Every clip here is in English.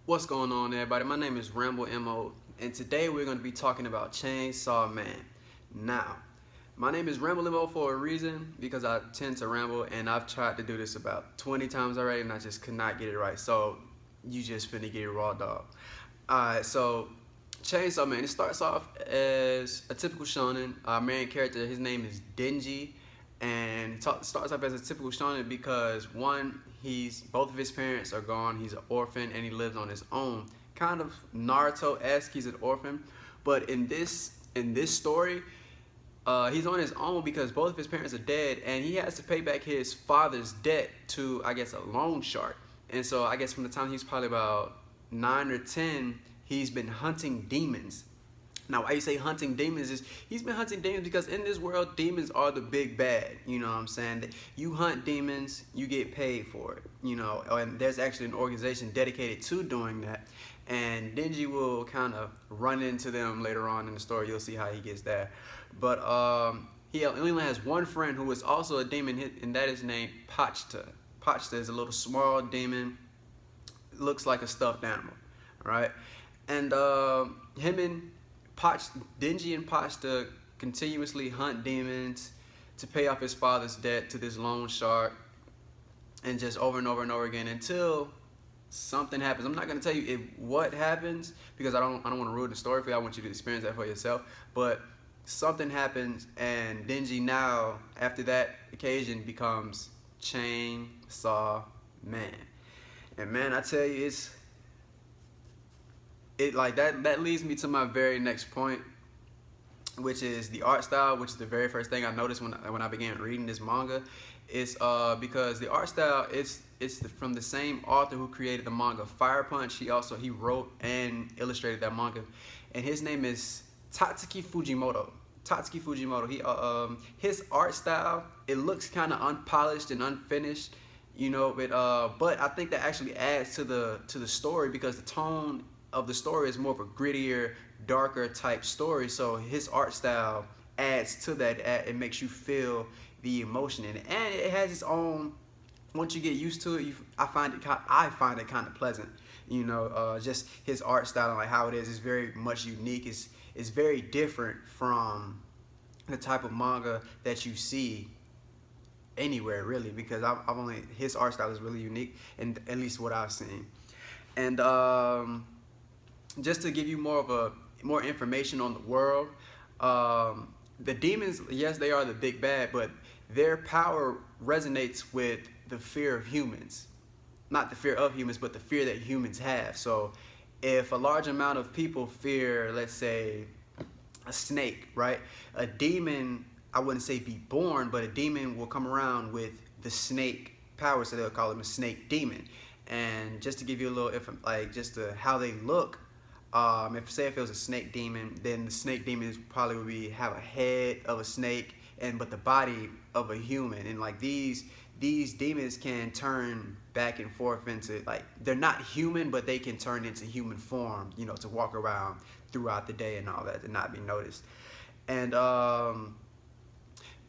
What's going on, everybody? My name is Ramble Mo, and today we're going to be talking about Chainsaw Man. Now, my name is Ramble Mo for a reason because I tend to ramble, and I've tried to do this about 20 times already, and I just could not get it right. So, you just finna get it raw, dog. Alright, so Chainsaw Man. It starts off as a typical shonen. Our main character, his name is Denji, and it starts off as a typical shonen because one, he's both of his parents are gone. He's an orphan and he lives on his own. Kind of Naruto-esque. He's an orphan, but in this story, he's on his own because both of his parents are dead, and he has to pay back his father's debt to, I guess, a loan shark. And so I guess from the time he's probably about 9 or 10, he's been hunting demons. Now, why you say hunting demons is he's been hunting demons because in this world, demons are the big bad. You know what I'm saying? You hunt demons, you get paid for it. You know, and there's actually an organization dedicated to doing that. And Denji will kind of run into them later on in the story. You'll see how he gets there. But he only has one friend who is also a demon, and that is named Pachta. Pachta is a little small demon, looks like a stuffed animal, right? And him and Denji and Pachta continuously hunt demons to pay off his father's debt to this loan shark, and just over and over and over again until something happens. I'm not gonna tell you what happens because I don't want to ruin the story for you. I want you to experience that for yourself. But something happens, and Denji now, after that occasion, becomes Chainsaw Man. And man, I tell you, it like that leads me to my very next point, which is the art style, which is the very first thing I noticed when I began reading this manga. It's because the art style from the same author who created the manga Fire Punch. He wrote and illustrated that manga, and his name is Tatsuki Fujimoto. Tatsuki Fujimoto. His art style, it looks kind of unpolished and unfinished, you know, but I think that actually adds to the story because the tone of the story is more of a grittier, darker type story. So his art style adds to that. It makes you feel the emotion in it, and it has its own. Once you get used to it, I find it kind of pleasant. You know, just his art style and like how it is very much unique. It's very different from the type of manga that you see anywhere really, because his art style is really unique, and at least what I've seen. And just to give you more information on the world, the demons, yes, they are the big bad, but their power resonates with the fear of humans. Not the fear of humans, but the fear that humans have. So if a large amount of people fear, let's say, a snake, right? A demon, I wouldn't say be born, but a demon will come around with the snake power, so they'll call him a snake demon. And just to give you a little, just how they look, if it was a snake demon, then the snake demons probably would have a head of a snake, but the body of a human. And like these demons can turn back and forth into, like, they're not human, but they can turn into human form, you know, to walk around throughout the day and all that, to not be noticed. And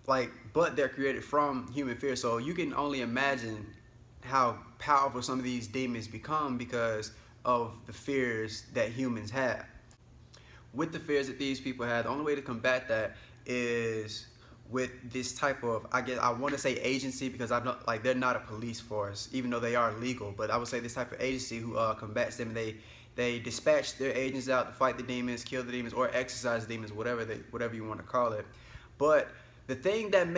but they're created from human fear, so you can only imagine how powerful some of these demons become because of the fears that humans have. With the fears that these people have, the only way to combat that is with this type of, I want to say agency, because I'm not, like, they're not a police force, even though they are legal, but I would say this type of agency who combats them. They dispatch their agents out to fight the demons, kill the demons, or exorcise demons, whatever you want to call it. But the thing that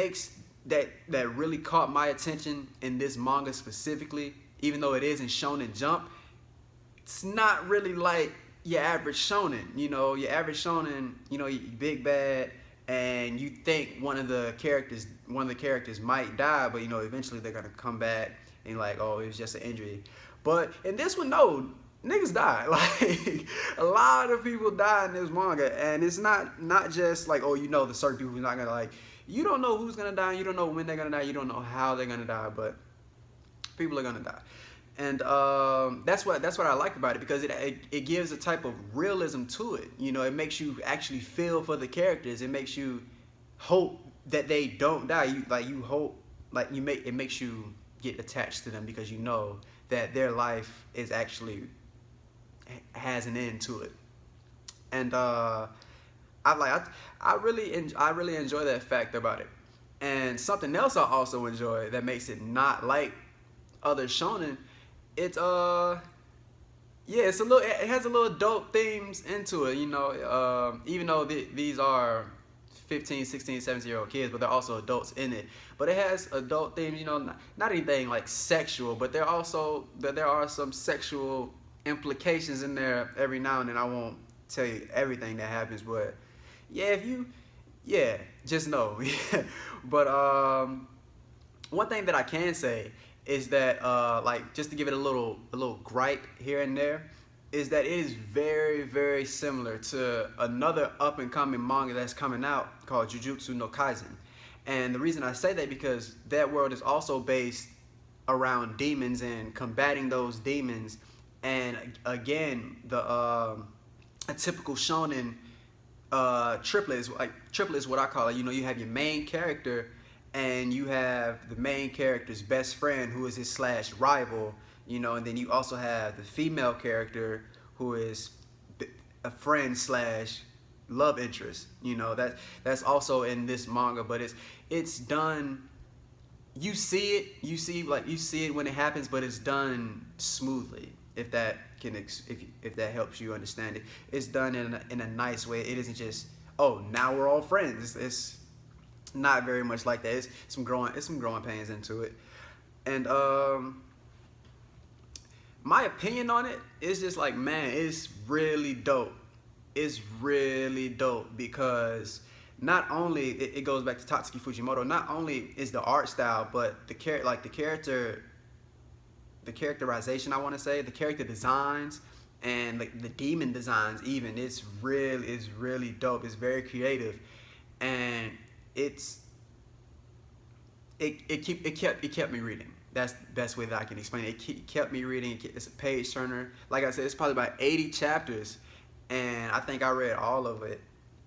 really caught my attention in this manga specifically, even though it is in Shonen Jump, it's not really like your average shonen. You know, your average shonen, you know, big bad, and you think one of the characters might die, but you know, eventually they're gonna come back and like, oh, it was just an injury. But in this one, no, niggas die. Like, a lot of people die in this manga, and it's not just like, oh, you know, the certain people who's not gonna, like, you don't know who's gonna die, you don't know when they're gonna die, you don't know how they're gonna die, but people are gonna die. And that's what I like about it, because it gives a type of realism to it. You know, it makes you actually feel for the characters. It makes you hope that they don't die. It makes you get attached to them because you know that their life is actually has an end to it. And I really enjoy that fact about it. And something else I also enjoy that makes it not like other shonen, it's yeah, it has a little adult themes into it, you know, even though these are 15, 16, 17-year-old kids, but they're also adults in it. But it has adult themes, you know, not anything like sexual, but there are some sexual implications in there every now and then. I won't tell you everything that happens, but yeah, just know. But one thing that I can say is that like, just to give it a little gripe here and there, is that it is very, very similar to another up and coming manga that's coming out called Jujutsu no Kaisen. And the reason I say that, because that world is also based around demons and combating those demons. And again, a typical shonen triplet is what I call it. You know, you have your main character, and you have the main character's best friend, who is his slash rival, you know, and then you also have the female character, who is a friend slash love interest. You know, that's also in this manga, but it's done. You see it when it happens, but it's done smoothly. If that helps you understand it, it's done in a nice way. It isn't just, oh, now we're all friends. It's not very much like that. It's some growing pains into it. And my opinion on it is just like, man, it's really dope. It's really dope because not only it goes back to Tatsuki Fujimoto. Not only is the art style, but the characterization, I want to say, the character designs and like the demon designs even, it's really dope. It's very creative, and it kept me reading. That's the best way that I can explain it. It kept me reading. It's a page turner. Like I said, it's probably about 80 chapters, and I think I read all of it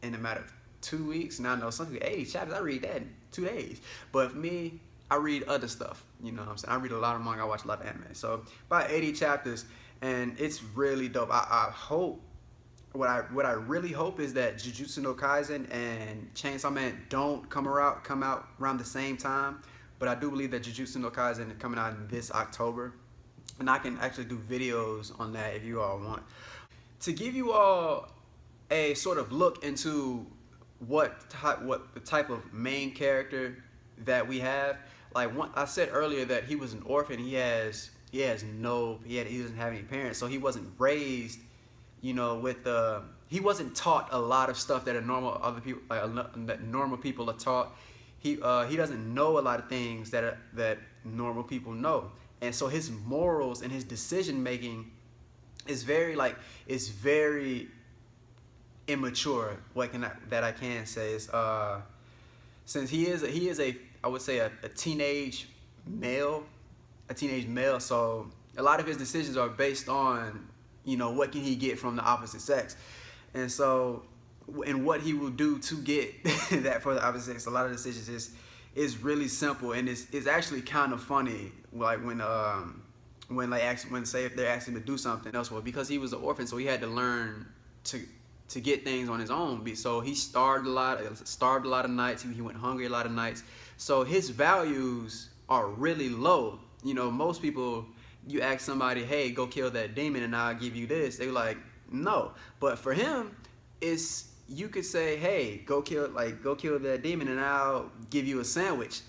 in a matter of 2 weeks. Now I know some people, 80 chapters, I read that in 2 days. But for me, I read other stuff. You know what I'm saying? I read a lot of manga. I watch a lot of anime. So about 80 chapters, and it's really dope. I hope, what I really hope is that Jujutsu no Kaisen and Chainsawman don't come out around the same time. But I do believe that Jujutsu no Kaisen is coming out in this October, and I can actually do videos on that if you all want. To give you all a sort of look into what the type of main character that we have. Like, I said earlier that he was an orphan. He doesn't have any parents, so he wasn't raised, you know, he wasn't taught a lot of stuff that that normal people are taught. He doesn't know a lot of things that normal people know, and so his morals and his decision making is very immature. I can say is since he is a I would say a teenage male, so a lot of his decisions are based on, you know, what can he get from the opposite sex, and so, and what he will do to get that for the opposite sex. A lot of decisions is really simple, and it's actually kind of funny, like when say if they're asking him to do something else. Well, because he was an orphan, so he had to learn to get things on his own. So he starved a lot of nights. He went hungry a lot of nights. So his values are really low. You know, most people, you ask somebody, hey, go kill that demon and I'll give you this, they're like, no. But for him, you could say, hey, go kill that demon and I'll give you a sandwich,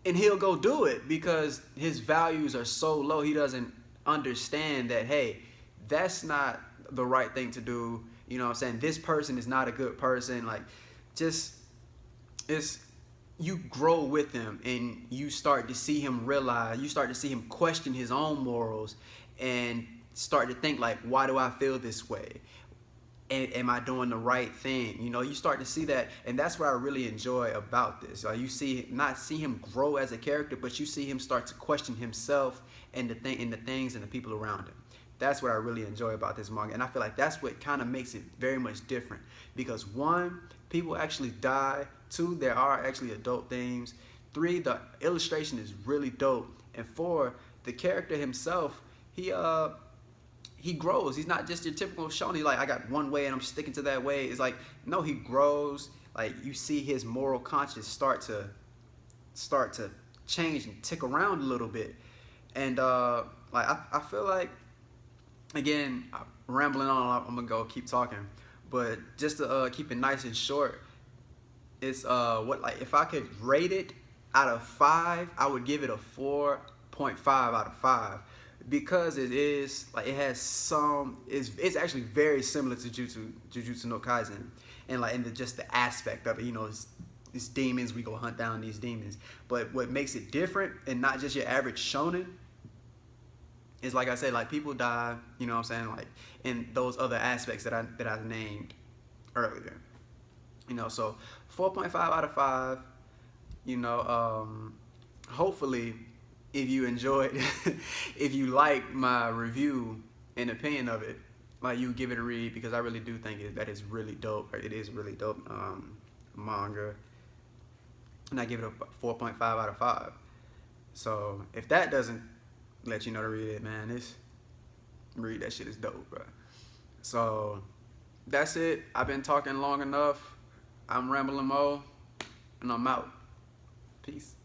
and he'll go do it because his values are so low. He doesn't understand that, hey, that's not the right thing to do. You know what I'm saying? This person is not a good person. Like, you grow with him, and you start to see him question his own morals, and start to think like, why do I feel this way? And am I doing the right thing? You know, you start to see that, and that's what I really enjoy about this. You not see him grow as a character, but you see him start to question himself and the things and the people around him. That's what I really enjoy about this manga, and I feel like that's what kind of makes it very much different. Because 1, people actually die. 2, there are actually adult themes. 3, the illustration is really dope. And 4, the character himself, he grows. He's not just your typical shonen. Like, I got one way and I'm sticking to that way. It's like, no, he grows. Like, you see his moral conscience start to change and tick around a little bit. And like I feel like, again, I'm rambling on. I'm gonna go keep talking, but just to keep it nice and short, it's what, like, if I could rate it out of 5, I would give it a 4.5 out of 5, because it is like, it has some, it's actually very similar to Jujutsu no Kaisen, and like, in just the aspect of it, you know, it's demons, we go hunt down these demons. But what makes it different and not just your average shonen is, like I said, like, people die, you know what I'm saying, like, in those other aspects that I named earlier. You know, so 4.5 out of 5. You know, hopefully, if you enjoyed, if you like my review and opinion of it, like, you give it a read, because I really do think that is really dope. It is really dope manga, and I give it a 4.5 out of 5. So if that doesn't let you know to read it, man, read that shit is dope, bro. So that's it. I've been talking long enough. I'm Rambling Mo, and I'm out. Peace.